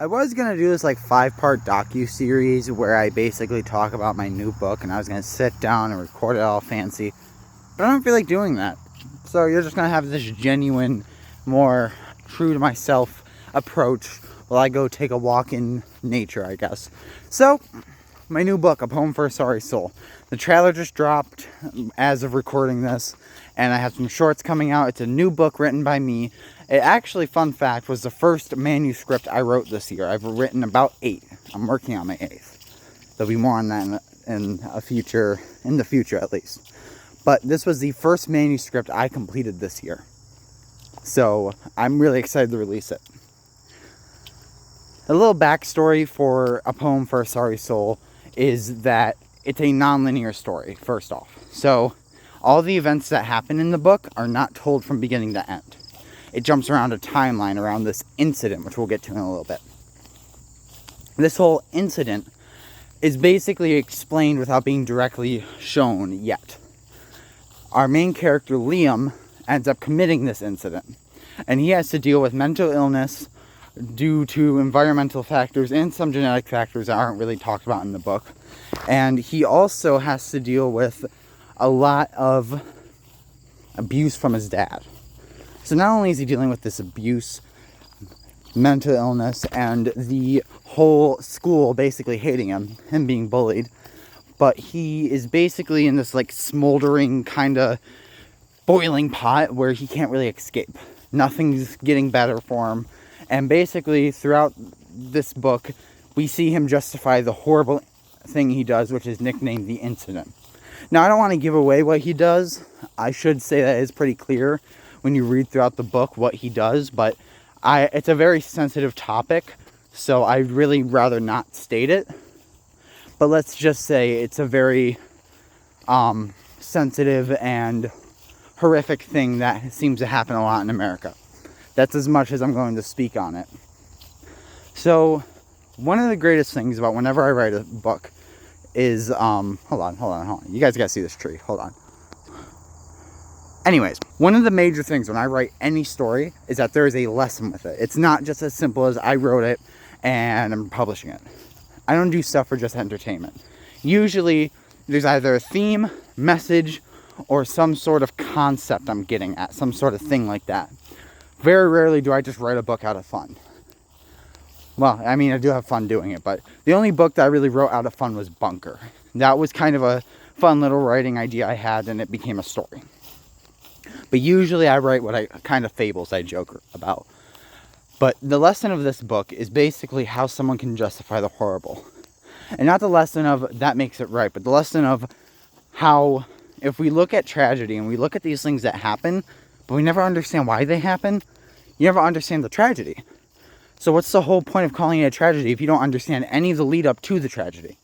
I was going to do this like 5-part docu-series where I basically talk about my new book, and I was going to sit down and record it all fancy, but I don't feel like doing that. So you're just going to have this genuine, more true to myself approach while I go take a walk in nature, I guess. So, my new book, A Poem for a Sorry Soul. The trailer just dropped as of recording this, and I have some shorts coming out. It's a new book written by me. It actually, fun fact, was the first manuscript I wrote this year. I've written about 8. I'm working on my 8th. There'll be more on that in the future at least. But this was the first manuscript I completed this year. So I'm really excited to release it. A little backstory for A Poem for a Sorry Soul is that it's a non-linear story, first off. So all the events that happen in the book are not told from beginning to end. It jumps around a timeline around this incident, which we'll get to in a little bit. This whole incident is basically explained without being directly shown yet. Our main character, Liam, ends up committing this incident, and he has to deal with mental illness due to environmental factors and some genetic factors that aren't really talked about in the book. And he also has to deal with a lot of abuse from his dad. So not only is he dealing with this abuse, mental illness, and the whole school basically hating him being bullied, but he is basically in this like smoldering kind of boiling pot where he can't really escape. Nothing's getting better for him. And basically throughout this book, we see him justify the horrible thing he does, which is nicknamed The Incident. Now, I don't want to give away what he does. I should say that it's pretty clear when you read throughout the book what he does, but it's a very sensitive topic, so I'd really rather not state it. But let's just say it's a very sensitive and horrific thing that seems to happen a lot in America. That's as much as I'm going to speak on it. So, one of the greatest things about whenever I write a book is, hold on. You guys gotta see this tree. Hold on. Anyways, one of the major things when I write any story is that there is a lesson with it. It's not just as simple as I wrote it and I'm publishing it. I don't do stuff for just entertainment. Usually, there's either a theme, message, or some sort of concept I'm getting at, some sort of thing like that. Very rarely do I just write a book out of fun. Well, I mean, I do have fun doing it, but the only book that I really wrote out of fun was Bunker. That was kind of a fun little writing idea I had, and it became a story. But usually I write what kind of fables I joke about. But the lesson of this book is basically how someone can justify the horrible. And not the lesson of that makes it right, but the lesson of how if we look at tragedy and we look at these things that happen, but we never understand why they happen, you never understand the tragedy. So what's the whole point of calling it a tragedy if you don't understand any of the lead up to the tragedy?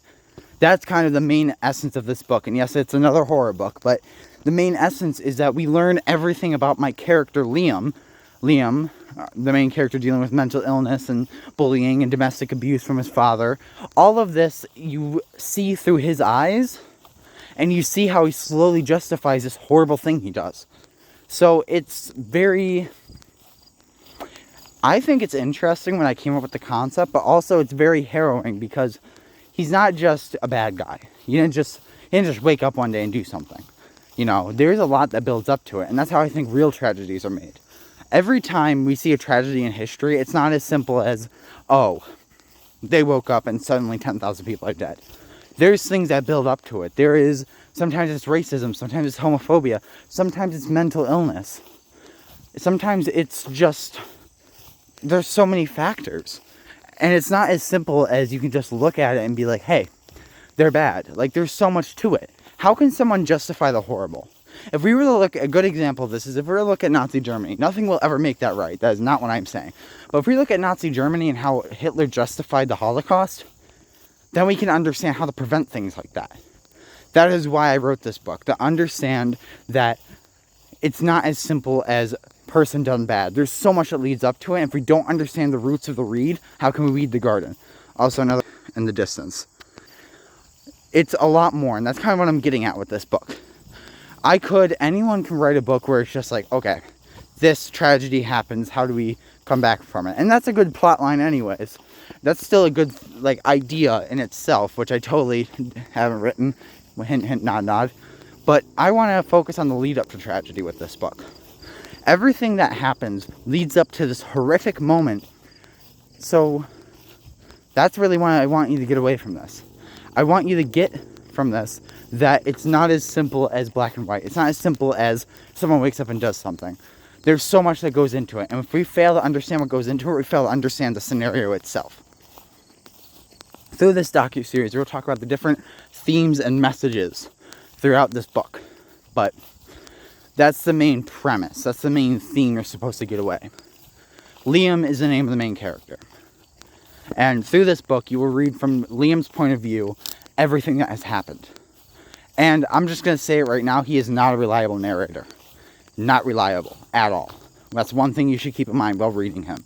That's kind of the main essence of this book. And yes, it's another horror book, but the main essence is that we learn everything about my character, Liam, the main character dealing with mental illness and bullying and domestic abuse from his father. All of this you see through his eyes, and you see how he slowly justifies this horrible thing he does. So it's I think it's interesting when I came up with the concept, but also it's very harrowing because he's not just a bad guy. He didn't just wake up one day and do something. You know, there's a lot that builds up to it, and that's how I think real tragedies are made. Every time we see a tragedy in history, it's not as simple as, oh, they woke up and suddenly 10,000 people are dead. There's things that build up to it. Sometimes it's racism, sometimes it's homophobia, sometimes it's mental illness. Sometimes it's just, there's so many factors. And it's not as simple as you can just look at it and be like, hey, they're bad. Like, there's so much to it. How can someone justify the horrible? If we were to look, a good example of this is if we were to look at Nazi Germany. Nothing will ever make that right. That is not what I'm saying. But if we look at Nazi Germany and how Hitler justified the Holocaust, then we can understand how to prevent things like that. That is why I wrote this book, to understand that it's not as simple as person done bad. There's so much that leads up to it, and if we don't understand the roots of the weed, how can we weed the garden? Also, another in the distance. It's a lot more, and that's kind of what I'm getting at with this book. Anyone can write a book where it's just like, okay, this tragedy happens, how do we come back from it? And that's a good plot line anyways. That's still a good like idea in itself, which I totally haven't written. Hint, hint, nod, nod. But I want to focus on the lead up to tragedy with this book. Everything that happens leads up to this horrific moment. So that's really why I want you to get away from this. I want you to get from this that it's not as simple as black and white. It's not as simple as someone wakes up and does something. There's so much that goes into it. And if we fail to understand what goes into it, we fail to understand the scenario itself. Through this docuseries, we'll talk about the different themes and messages throughout this book. But that's the main premise. That's the main theme you're supposed to get away. Liam is the name of the main character. And through this book, you will read from Liam's point of view everything that has happened. And I'm just going to say it right now, he is not a reliable narrator. Not reliable at all. That's one thing you should keep in mind while reading him.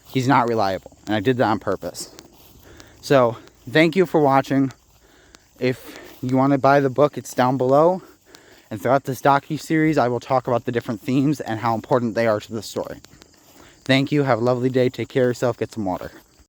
He's not reliable. And I did that on purpose. So, thank you for watching. If you want to buy the book, it's down below. And throughout this docuseries, I will talk about the different themes and how important they are to the story. Thank you. Have a lovely day. Take care of yourself. Get some water.